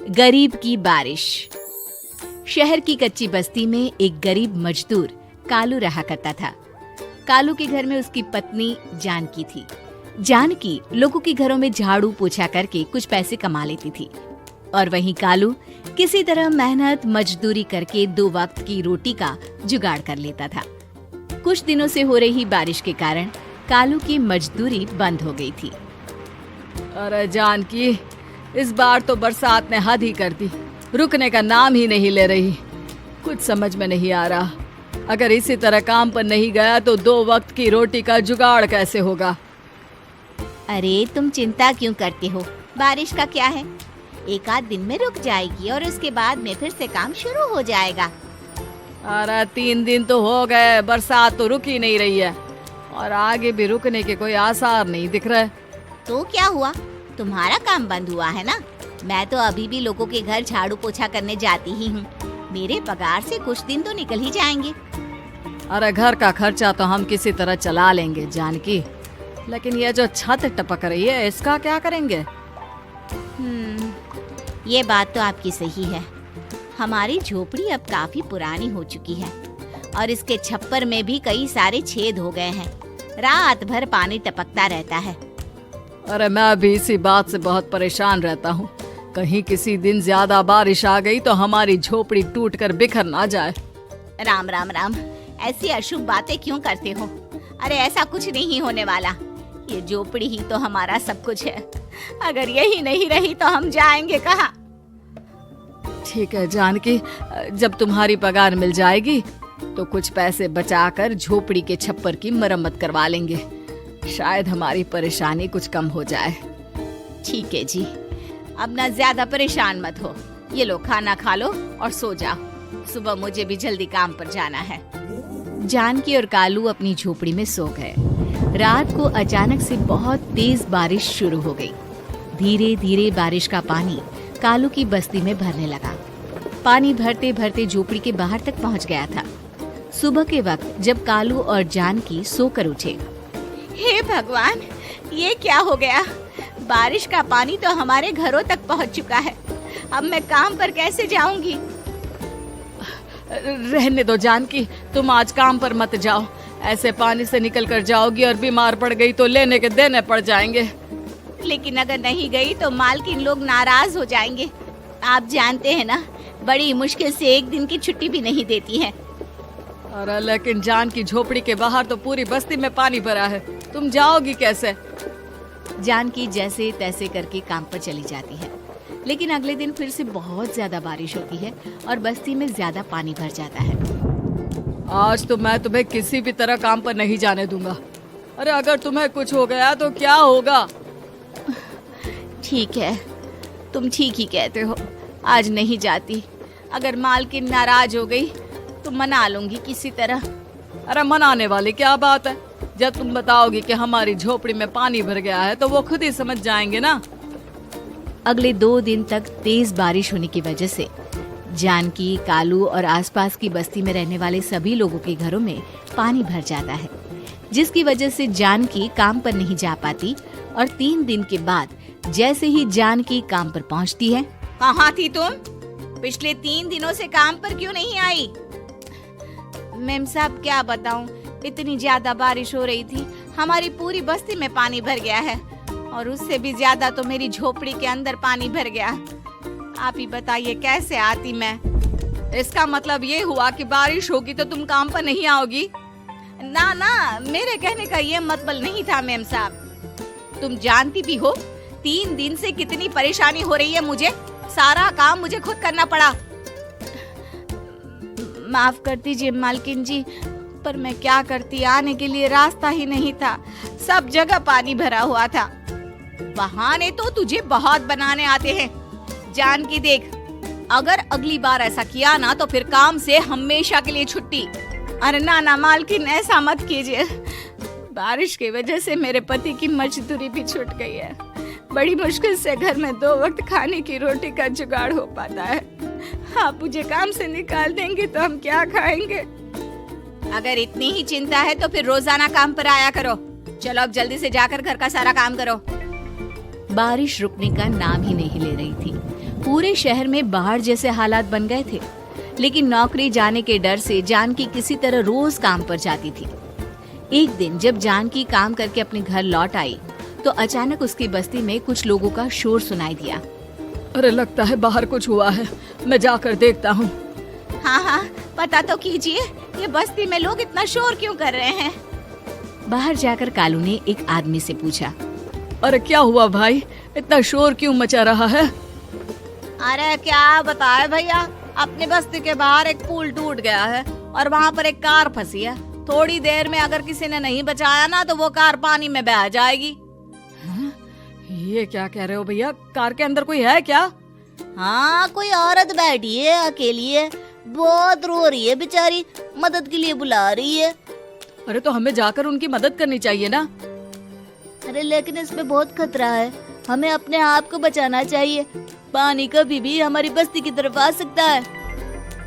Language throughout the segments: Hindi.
गरीब की बारिश। शहर की कच्ची बस्ती में एक गरीब मजदूर कालू रहा करता था। कालू के घर में उसकी पत्नी जानकी थी। जानकी लोगों के घरों में झाड़ू पोछा करके कुछ पैसे कमा लेती थी और वहीं कालू किसी तरह मेहनत मजदूरी करके 2 वक्त की रोटी का जुगाड़ कर लेता था। कुछ दिनों से हो रही बारिश के कारण कालू की मजदूरी बंद हो गई थी। अरे जानकी, इस बार तो बरसात ने हद ही कर दी, रुकने का नाम ही नहीं ले रही। कुछ समझ में नहीं आ रहा, अगर इसी तरह काम पर नहीं गया तो 2 वक्त की रोटी का जुगाड़ कैसे होगा। अरे तुम चिंता क्यों करते हो, बारिश का क्या है, 1 आध दिन में रुक जाएगी और उसके बाद में फिर से काम शुरू हो जाएगा। अरे 3 दिन तो हो गए, बरसात तो रुक ही नहीं रही है और आगे भी रुकने के कोई आसार नहीं दिख रहे। तो क्या हुआ, तुम्हारा काम बंद हुआ है ना? मैं तो अभी भी लोगों के घर झाड़ू पोछा करने जाती ही हूँ। मेरे पगार से कुछ दिन तो निकल ही जाएंगे। अरे घर का खर्चा तो हम किसी तरह चला लेंगे जानकी, लेकिन ये जो छत टपक रही है इसका क्या करेंगे? ये बात तो आपकी सही है। हमारी झोपड़ी अब काफी पुरानी हो चुकी है और इसके छप्पर में भी कई सारे छेद हो गए हैं। रात भर पानी टपकता रहता है। अरे मैं भी इसी बात से बहुत परेशान रहता हूँ। कहीं किसी दिन ज्यादा बारिश आ गई तो हमारी झोपड़ी टूटकर बिखर ना जाए। राम राम राम, ऐसी अशुभ बातें क्यों करते हो? अरे ऐसा कुछ नहीं होने वाला। ये झोपड़ी ही तो हमारा सब कुछ है। अगर यही नहीं रही तो हम जाएंगे कहाँ? ठीक है जानकी, जब तुम्हारी पगार मिल जाएगी तो कुछ पैसे बचाकर झोपड़ी के छप्पर की मरम्मत करवा लेंगे। शायद हमारी परेशानी कुछ कम हो जाए। ठीक है जी, अब ना ज्यादा परेशान मत हो। ये लो, खाना खा लो और सो जाओ। सुबह मुझे भी जल्दी काम पर जाना है। जानकी और कालू अपनी झोपड़ी में सो गए। रात को अचानक से बहुत तेज बारिश शुरू हो गई। धीरे धीरे बारिश का पानी कालू की बस्ती में भरने लगा। पानी भरते भरते झोपड़ी के बाहर तक पहुंच गया था। सुबह के वक्त जब कालू और जानकी सोकर उठे, हे भगवान, ये क्या हो गया? बारिश का पानी तो हमारे घरों तक पहुंच चुका है। अब मैं काम पर कैसे जाऊंगी? रहने दो जानकी, तुम आज काम पर मत जाओ। ऐसे पानी से निकल कर जाओगी और बीमार पड़ गई तो लेने के देने पड़ जाएंगे। लेकिन अगर नहीं गई तो मालकिन लोग नाराज हो जाएंगे। आप जानते हैं ना, बड़ी मुश्किल से 1 दिन की छुट्टी भी नहीं देती है। अरे लेकिन जानकी, झोपड़ी के बाहर तो पूरी बस्ती में पानी भरा है, तुम जाओगी कैसे? जानकी जैसे तैसे करके काम पर चली जाती है, लेकिन अगले दिन फिर से बहुत ज्यादा बारिश होती है और बस्ती में ज्यादा पानी भर जाता है। आज तो मैं तुम्हें किसी भी तरह काम पर नहीं जाने दूंगा। अरे अगर तुम्हें कुछ हो गया तो क्या होगा? ठीक है, तुम ठीक ही कहते हो। आज नहीं जाती। अगर मालकिन नाराज हो गई तो मना लूंगी किसी तरह। अरे मनाने वाली क्या बात है? जब तुम बताओगी कि हमारी झोपड़ी में पानी भर गया है तो वो खुद ही समझ जाएंगे ना। अगले 2 दिन तक तेज बारिश होने की वजह से जानकी, कालू और आसपास की बस्ती में रहने वाले सभी लोगों के घरों में पानी भर जाता है, जिसकी वजह से जानकी काम पर नहीं जा पाती। और 3 दिन के बाद जैसे ही जानकी काम पर पहुंचती है, कहाँ थी तुम? पिछले 3 दिनों से काम पर क्यों नहीं आई? मेम साहब, क्या बताऊं, इतनी ज्यादा बारिश हो रही थी, हमारी पूरी बस्ती में पानी भर गया है और उससे भी ज्यादा तो मेरी झोपड़ी के अंदर पानी भर गया। आप ही बताइए कैसे आती मैं? इसका मतलब ये हुआ कि बारिश होगी तो तुम काम पर नहीं आओगी? ना ना, मेरे कहने का ये मतलब नहीं था मेम साहब। तुम जानती भी हो 3 दिन से कितनी परेशानी हो रही है मुझे। सारा काम मुझे खुद करना पड़ा। माफ कर दीजिए मालकिन जी, पर मैं क्या करती, आने के लिए रास्ता ही नहीं था। सब जगह पानी भरा हुआ था। बहाने तो तुझे बहुत बनाने आते हैं। जानकी देख, अगर अगली बार ऐसा किया ना तो फिर काम से हमेशा के लिए छुट्टी। अरे ना ना मालकिन, ऐसा मत कीजिए। बारिश की वजह से मेरे पति की मजदूरी भी छूट गई है। बड़ी मुश्किल से घर में 2 वक्त खाने की रोटी का जुगाड़ हो पाता है। आप मुझे काम से निकाल देंगे तो हम क्या खाएंगे? अगर इतनी ही चिंता है तो फिर रोजाना काम पर आया करो। चलो अब जल्दी से जाकर घर का सारा काम करो। बारिश रुकने का नाम ही नहीं ले रही थी। पूरे शहर में बाढ़ जैसे हालात बन गए थे। लेकिन नौकरी जाने के डर से जानकी किसी तरह रोज काम पर जाती थी। एक दिन जब जानकी काम करके अपने घर लौट आई तो अचानक उसकी बस्ती में कुछ लोगों का शोर सुनाई दिया। अरे लगता है बाहर कुछ हुआ है, मैं जाकर देखता हूँ। हाँ हाँ, पता तो कीजिए, ये बस्ती में लोग इतना शोर क्यों कर रहे हैं। बाहर जाकर कालू ने एक आदमी से पूछा, अरे क्या हुआ भाई, इतना शोर क्यों मचा रहा है? अरे क्या बताए भैया, अपने बस्ती के बाहर एक पुल टूट गया है और वहाँ पर एक कार फंसी है। थोड़ी देर में अगर किसी ने नहीं बचाया ना तो वो कार पानी में बह जाएगी। ये क्या कह रहे हो भैया, कार के अंदर कोई है क्या? हाँ, कोई औरत बैठी है अकेली है, बहुत रो रही है बेचारी, मदद के लिए बुला रही है। अरे तो हमें जाकर उनकी मदद करनी चाहिए ना। अरे लेकिन इसमें बहुत खतरा है, हमें अपने आप को बचाना चाहिए। पानी कभी भी हमारी बस्ती की तरफ आ सकता है।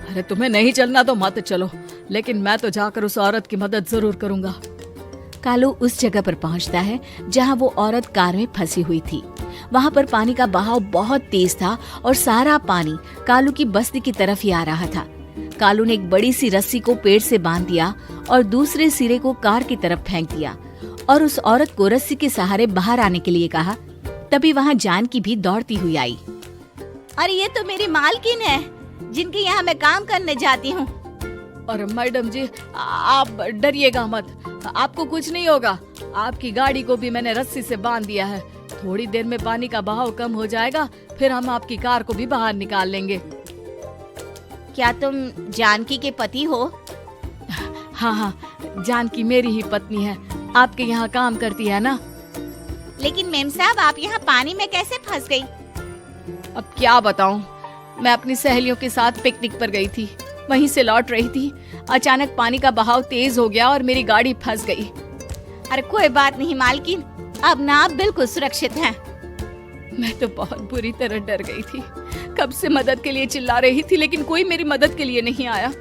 अरे तुम्हें नहीं चलना तो मत चलो, लेकिन मैं तो जाकर उस औरत की मदद जरूर करूंगा। कालू उस जगह पर पहुंचता है जहां वो औरत कार में फंसी हुई थी। वहां पर पानी का बहाव बहुत तेज था और सारा पानी कालू की बस्ती की तरफ ही आ रहा था। कालू ने एक बड़ी सी रस्सी को पेड़ से बांध दिया और दूसरे सिरे को कार की तरफ फेंक दिया और उस औरत को रस्सी के सहारे बाहर आने के लिए कहा। तभी वहां जानकी भी दौड़ती हुई आई। अरे ये तो मेरी मालकिन है, जिनके यहाँ मैं काम करने जाती हूँ। और मैडम जी आप डरिएगा मत, आपको कुछ नहीं होगा। आपकी गाड़ी को भी मैंने रस्सी से बांध दिया है। थोड़ी देर में पानी का बहाव कम हो जाएगा, फिर हम आपकी कार को भी बाहर निकाल लेंगे। क्या तुम जानकी के पति हो? हाँ हाँ, जानकी मेरी ही पत्नी है, आपके यहाँ काम करती है ना। लेकिन मेम साहब, आप यहाँ पानी में कैसे फंस गई? अब क्या बताऊं, मैं अपनी सहेलियों के साथ पिकनिक पर गई थी, वहीं से लौट रही थी। अचानक पानी का बहाव तेज हो गया और मेरी गाड़ी फंस गई। अरे कोई बात नहीं मालकिन, अब ना आप बिल्कुल सुरक्षित हैं। मैं तो बहुत बुरी तरह डर गई थी, कब से मदद के लिए चिल्ला रही थी, लेकिन कोई मेरी मदद के लिए नहीं आया।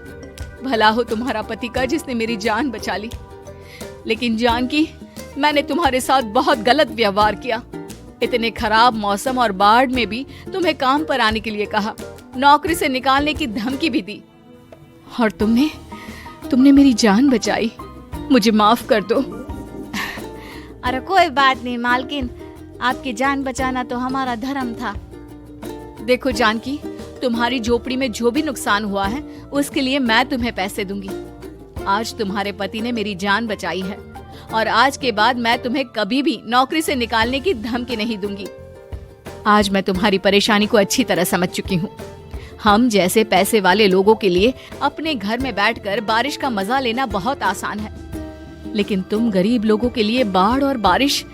भला हो तुम्हारा पति का जिसने मेरी जान बचा ली। लेकिन जानकी, मैंने तुम्हारे साथ बहुत गलत व्यवहार किया। इतने खराब मौसम और बाढ़ में भी तुम्हें काम पर आने के लिए कहा, नौकरी से निकालने की धमकी भी दी, और तुमने मेरी जान बचाई। मुझे माफ कर दो। अरे कोई बात नहीं मालकिन, आपकी जान बचाना तो हमारा धर्म था। देखो जानकी, तुम्हारी झोपड़ी में जो भी नुकसान हुआ है उसके लिए मैं तुम्हें पैसे दूंगी। आज तुम्हारे पति ने मेरी जान बचाई है और आज के बाद मैं तुम्हें कभी भी नौकरी से निकालने की धमकी नहीं दूंगी। आज मैं तुम्हारी परेशानी को अच्छी तरह समझ चुकी हूँ। हम जैसे पैसे वाले लोगों के लिए अपने घर में बैठकर बारिश का मजा लेना बहुत आसान है, लेकिन तुम गरीब लोगों के लिए बाढ़ और बारिश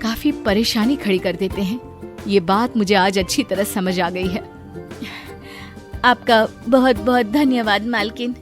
काफी परेशानी खड़ी कर देते हैं। ये बात मुझे आज अच्छी तरह समझ आ गई है। आपका बहुत बहुत धन्यवाद मालकिन।